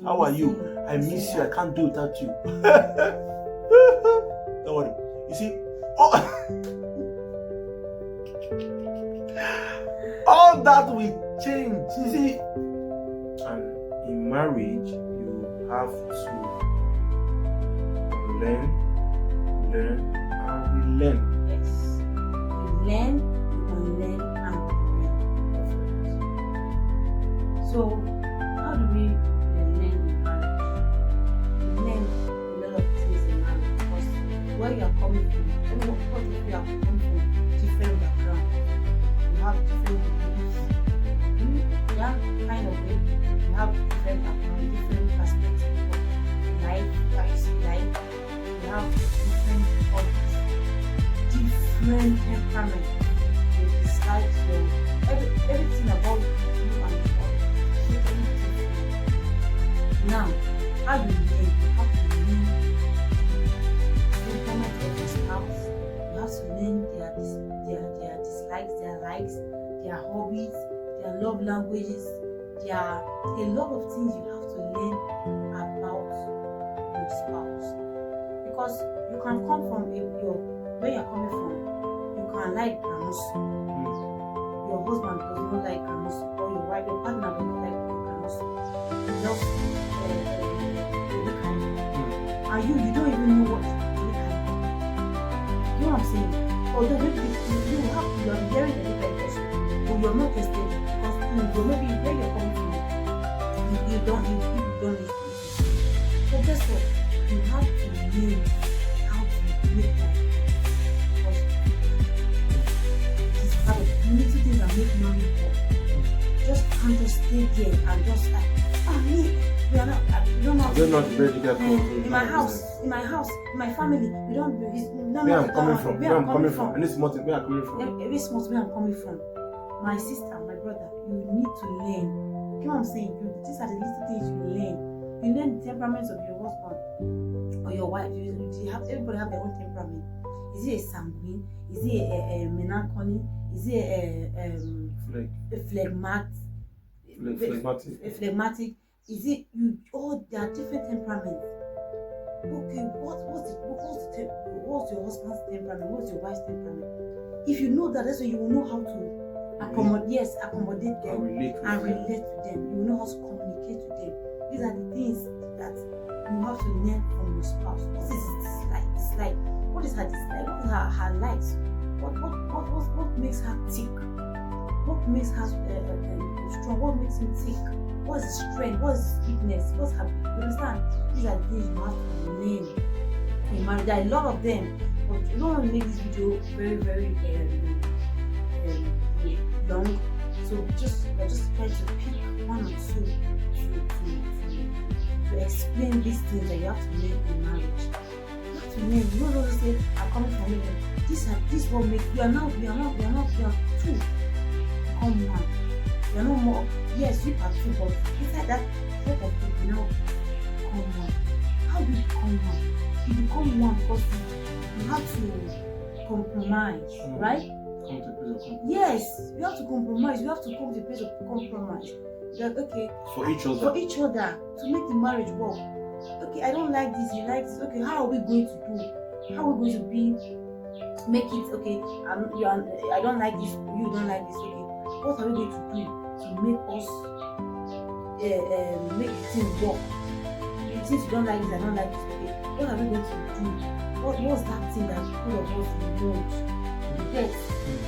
How are you? I miss you. I can't do without you. Don't worry. You see, all that will change. You see, and in marriage, you have to learn, and relearn. Yes. You learn, you unlearn, and relearn. So, how do we learn in marriage? We learn a lot of things in marriage because where you are coming from, what if you are coming from different backgrounds? You have different beliefs. Yeah, kind of way. You have different background, different perspective of life, how you see life. You have different hobbies, different temperament. You dislike everything about you and your body. Totally different. Now, how do you learn? You have to learn the temperament of your spouse. You have to learn their dislikes, their likes, their hobbies, their love languages. There are a lot of things you have to learn about your spouse. Because you can come from where you're coming from, you can like grammars. Your husband does not like grammars, or your wife, your partner does not like grammars. You just and you don't even know what you know what I'm saying? Although maybe you are hearing a different person, but you're not tested because maybe where you're coming from, you don't listen. So guess what? You have to learn how to make that because it's part of the little things that make money work. Just can't just stay there and just like, me, we are not, we don't know. They're not very good. In my house, in my family, we don't do this. Where I'm coming from. Where I'm coming from. And it's small thing. Where I'm coming from. Every small where I'm coming from. My sister, my brother, you need to learn. You know what I'm saying? These are the little things you learn. You learn the temperaments of your husband or your wife. Everybody have their own temperament. Is he a sanguine? Is he a melancholy? Is he a phlegmatic? Is it you? Oh, there are different temperaments. Okay, what's your husband's temperament? What's your wife's temperament? If you know that, that's when you will know how to accommodate them and relate to them. You will know how to communicate with them. These are the things that you have to learn from your spouse. What is his dislike? What is her dislike? What is her likes? What makes her tick? What makes her strong? What makes him tick? What's his strength? What's his weakness? What's her? You understand? These are the things you have to learn in marriage. There are a lot of them, but you don't want to make this video very, very long. So we're just trying to pick one or two to explain these things that you have to learn in marriage. You have to learn. You don't always say, "I'm coming from here." This will make we are two. Become one. We are no more. Yes, we are two, but inside that group of people now become one. How do you become one? You become one because you have to compromise, right? Yes, you have to compromise. You have to come to a place of compromise. That okay for each other to make the marriage work. Okay, I don't like this. You like this. Okay, how are we going to do? How are we going to be? Make it okay. I don't like this. You don't like this. Okay, what are we going to do to make us make the thing work? Since you don't like this, I don't like this. Okay, what are we going to do? What's that thing that all of us want? Yes,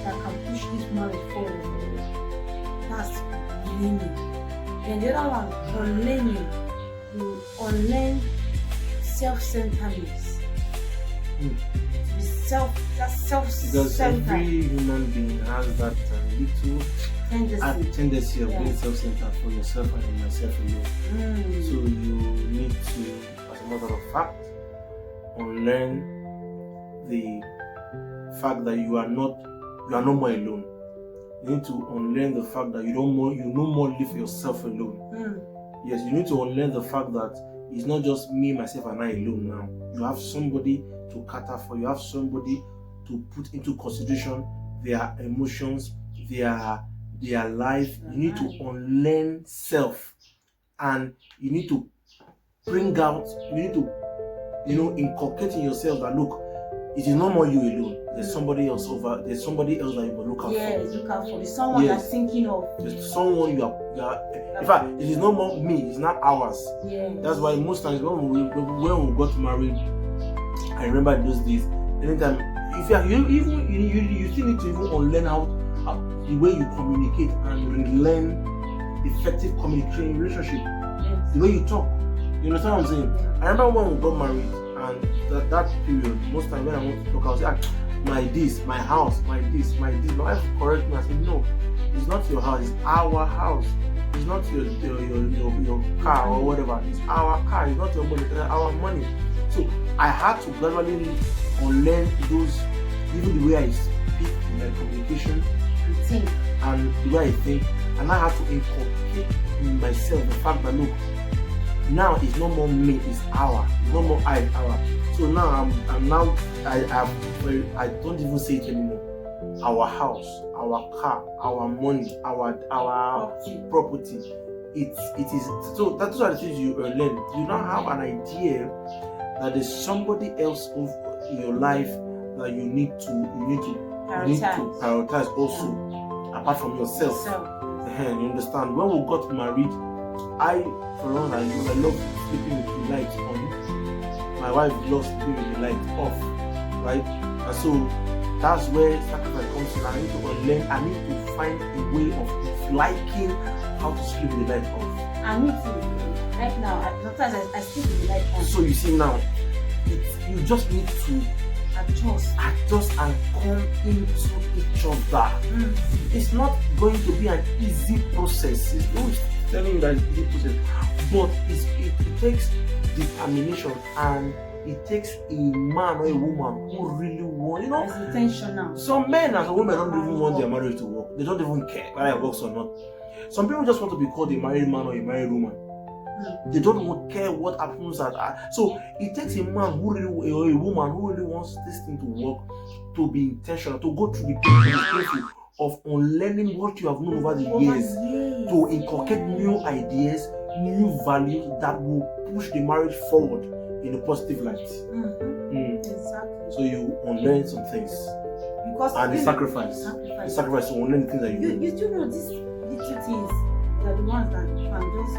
that can push this marriage forward. That's learning. And the other one, unlearning. You unlearn self-centeredness. Because every human being has that little tendency of being self-centered for yourself and yourself alone. So you need to, as a matter of fact, unlearn the fact that you are no more alone. You need to unlearn the fact that you no more live yourself alone. Yes, you need to unlearn the fact that it's not just me, myself, and I alone now. You have somebody to cater for. You have somebody to put into consideration their emotions, their life. You need to unlearn self and you need to bring out, you need to, inculcate in yourself that look, it is no more you alone. There's somebody else there's somebody else that you will look out for. Yes, look out for. There's someone you're thinking of. There's someone you are in fact, it is no more me, it's not ours. Yeah. That's why most times when we got married, I remember in those days, anytime if you still need to even unlearn how the way you communicate and relearn effective communication in relationship. Yes. The way you talk. You understand what I'm saying? I remember when we got married, and that period, most times when I want to talk, I'll say, my this, my house, my this, my this. My wife correct me. I said, no, it's not your house, it's our house. It's not your car or whatever. It's our car. It's not your money. It's our money. So I had to gradually unlearn those, even the way I speak in my communication, and the way I think, and I had to inculcate in myself the fact that look, now it's no more me, it's our. It's no more I, our. So now I don't even say it anymore. Our house, our car, our money, our property. It is. So that's what the things you learn. You now have an idea that there's somebody else in your life that you need to prioritize also, apart from yourself. You understand? When we got married, for long I love sleeping with the light on. My wife loves sleeping with the light off, right? And so that's where sacrifice comes in. I need to unlearn. I need to find a way of liking how to sleep with the light off. I need to. Right now, sometimes I sleep with the light on. So you see now, you just need to adjust and come into each other. It's not going to be an easy process. It's not telling you that it's an easy process, but it takes determination, and it takes a man or a woman who really wants, it's intentional. Some men and some women don't even want their marriage to work. They don't even care whether it works or not. Some people just want to be called a married man or a married woman. They don't even care what happens so it takes a man who really, or a woman who really wants this thing to work, to be intentional, to go through the process of unlearning what you have known over the years, to inculcate new ideas, new values that will push the marriage forward in a positive light. Exactly. So you unlearn some things, and the sacrifice to unlearn the things that you do. You do know these little things are the ones that you can just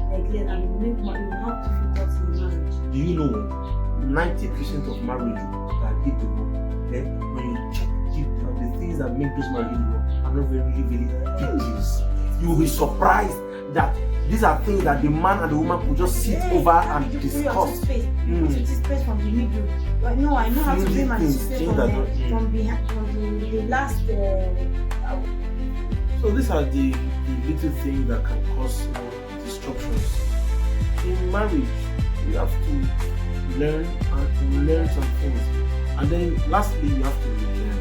neglect and make money help difficult in marriage. Do you know 90% of marriage that hit the road? Then when you check deep down, the things that make this marriage work are not very big deals. You will be surprised that these are things that the man and the woman could just sit over and discuss. Put your space from the middle. No, I know how to do my space from the last. So these are the little things that can cause disruptions in marriage. You have to learn some things, and then lastly, you have to relearn.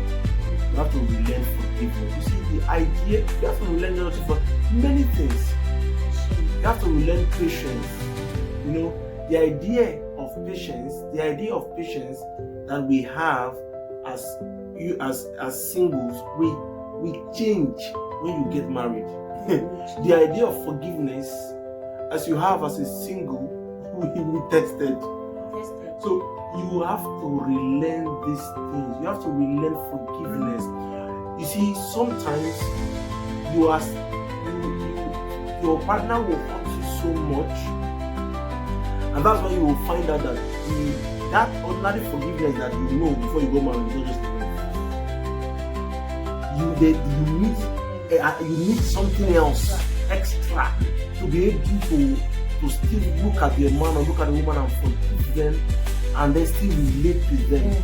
You have to relearn forgiveness. You see, the idea, you have to relearn for many things. You have to relearn patience. The idea of patience that we have as singles, we change when you get married. The idea of forgiveness, as you have as a single, will be tested. So you have to relearn these things. You have to relearn forgiveness. You see, sometimes your partner will hurt you so much, and that's why you will find out that that ordinary forgiveness that you know before you go married is not just enough. You need something else extra to be able to still look at the man or look at the woman and forgive them, and then still relate with them.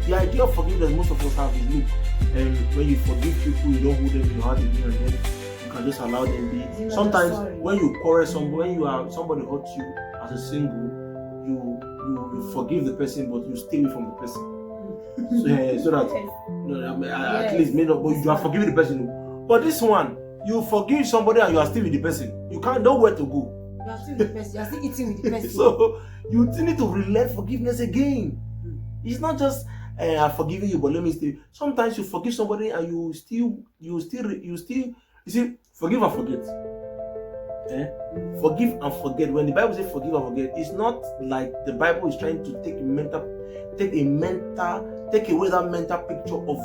The idea of forgiveness most of us have is look, when you forgive people, you don't hold them in your heart again, and then you can just allow them be. Sometimes when you quarrel somebody hurts you as a single, you forgive the person, but you stay away from the person. So that at least but you are forgiving the person. But this one, you forgive somebody and you are still with the person. You can't know where to go. You are still with the person. You are still eating with the person. So you still need to relearn forgiveness again. It's not just I'm forgiving you, but let me stay. Sometimes you forgive somebody and you see, forgive and forget. Forgive and forget. When the Bible says forgive and forget, it's not like the Bible is trying to take away that mental picture of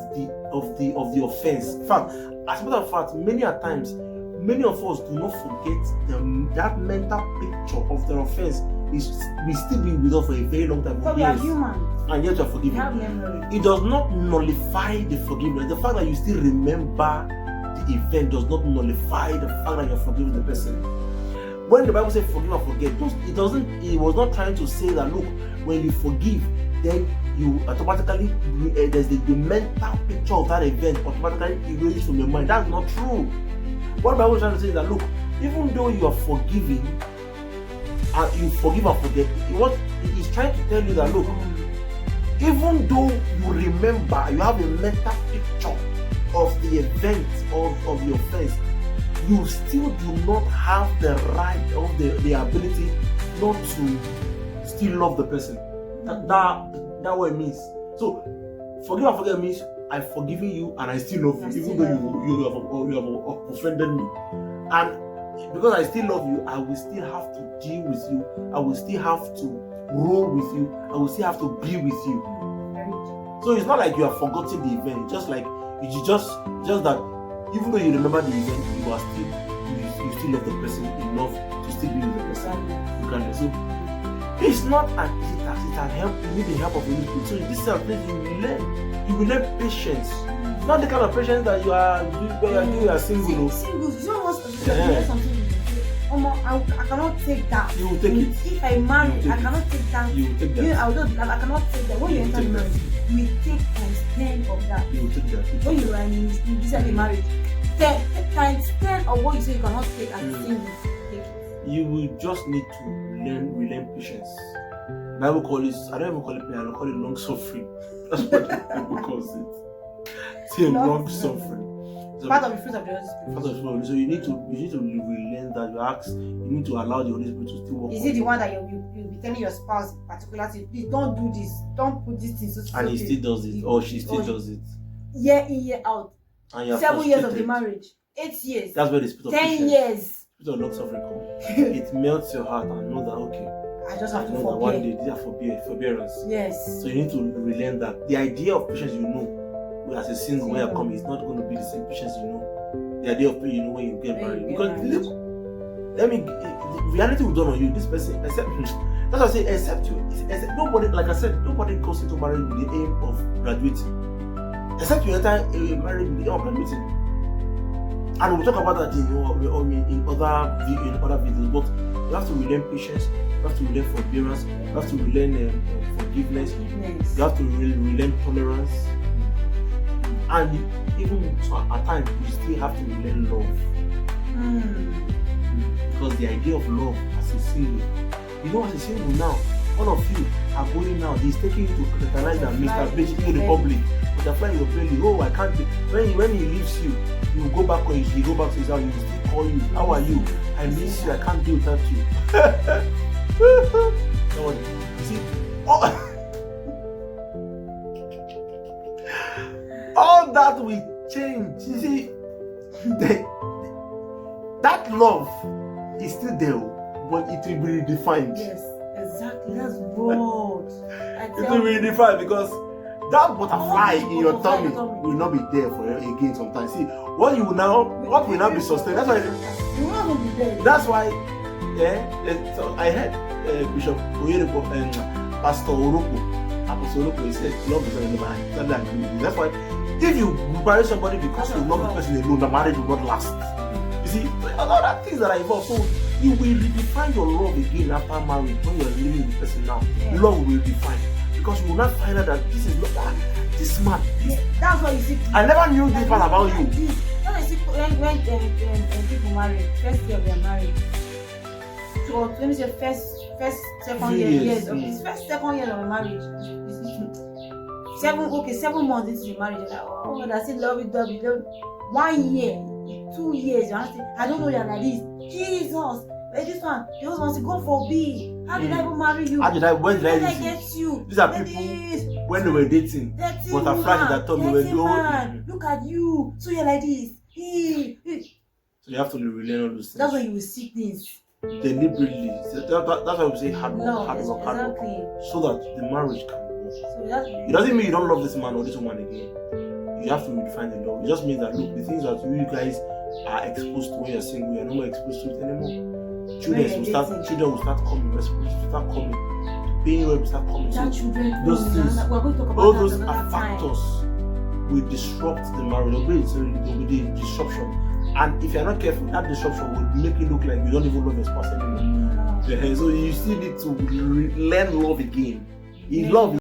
the offense. In fact, as a matter of fact, many a times, many of us do not forget that mental picture of the offense will still be with us for a very long time. But we are human. And yet you are forgiven. It does not nullify the forgiveness. The fact that you still remember the event does not nullify the fact that you are forgiving the person. When the Bible says forgive and forget, it was not trying to say that, look, when you forgive, then you automatically, there's the mental picture of that event automatically erases from your mind. That's not true. What the Bible is trying to say is that, look, even though you are forgiving, and you forgive and forget, what it is trying to tell you that, look, even though you remember, you have a mental picture of the event of the offense, you still do not have the right or the ability not to still love the person. That what it means. So forgive and forget means I've forgiven you and I still love you, even though you have offended me. And because I still love you, I will still have to deal with you. I will still have to roll with you. I will still have to be with you. So it's not like you have forgotten the event. Just like you just that even though you remember the event, you still love the person enough to still be with the person. So it's not an easy task. It can help. You need the help of the Holy Spirit. So in this sense, you will learn patience. It's not the kind of patience that you are single. Single. You don't want to do something. I cannot take that. You will take it. If I marry, I cannot take that. You will take that. I cannot take that. When you enter marriage, we take times 10 of that. You will take that. When you are in this marriage, times 10 of what you say you cannot take as single. Take it. You will just need to relearn patience. Bible calls it, I don't even call it pain, I call it long suffering. That's what the Bible calls it. It's long suffering. So part of the fruit of the Holy Spirit. So you need to relearn that. You need to allow the Holy Spirit to still work. Is it the one that you'll be telling your spouse particularly, please don't do this, don't put this thing so and he still does it, or she still does it. Year in, year out. And 7 years of the marriage. 8 years. That's where the spirit of 10 patience, years. spirit of long suffering comes. It melts your heart and know that, okay, I just have to forbear. One day, these are forbearance. Yes. So you need to relearn that. The idea of patience, as a single, when you come, it's not going to be the same patience The idea of when you get married. Because the reality will dawn on you. This person, except that's what I say, except nobody, like I said, nobody goes into marriage with the aim of graduating. Except you enter a marriage with the aim of graduating. And we'll talk about that in other videos. But you have to relearn patience. You have to relearn forbearance. You have to relearn forgiveness. You have to relearn tolerance. And even at times, you still have to relearn love. Because the idea of love as a single, as a single now, all of you are going now, he's taking you to recognize that Mr. Bitch in the public, but the friend you're playing, I can't be. When he leaves you, you go back to his house, he will still call you. How are you? I miss you, I can't do without you. See, all that will change. You see, that love is still there, but it will be redefined. Yes, exactly. That's broad. It will be redefined because that butterfly in your tummy will not be there for you again sometimes. See, what will now be sustained? That's why. You will not be there. That's why. So I heard Bishop Oyedepo and Pastor Oroko. Apostle Oroko, he said, "Love is not enough." That's why. If you marry somebody because you love the person alone, the marriage will not last. You see, a lot of things that are involved. So you will redefine your love again after marriage when you are living with the person now. Yeah. Love will redefine because you will not find out that this is not this man. That's why you see. I never knew this part about you. That's why you see when people marry, first year of their marriage. So let me say second years of his second year of marriage. 7 months into the marriage, you're like, oh, I still love it. 1 year, 2 years, you have to say, I don't know you're like this. Jesus, like this one, he always wants to go for B. How did I even marry you? When did I get you? These are people when they were dating. Butterflies that told me when look at you. So you're like this. So You have to relearn all those things. That's why you will see things deliberately. That's why we say hard work, no, hard work, exactly. so that the marriage can work. So it doesn't mean you don't love this man or this woman again. You have to redefine the love. It just means that look, the things that you guys are exposed to when you're single, you're no more exposed to it anymore. Children will start coming, responsibilities will start coming, paying will start coming. That children, those things, we're going to talk about all that those another are time. factors will disrupt the marriage. There will be disruption. And if you're not careful, that disruption will make you look like you don't even love your spouse anymore. So you still need to learn love again. Love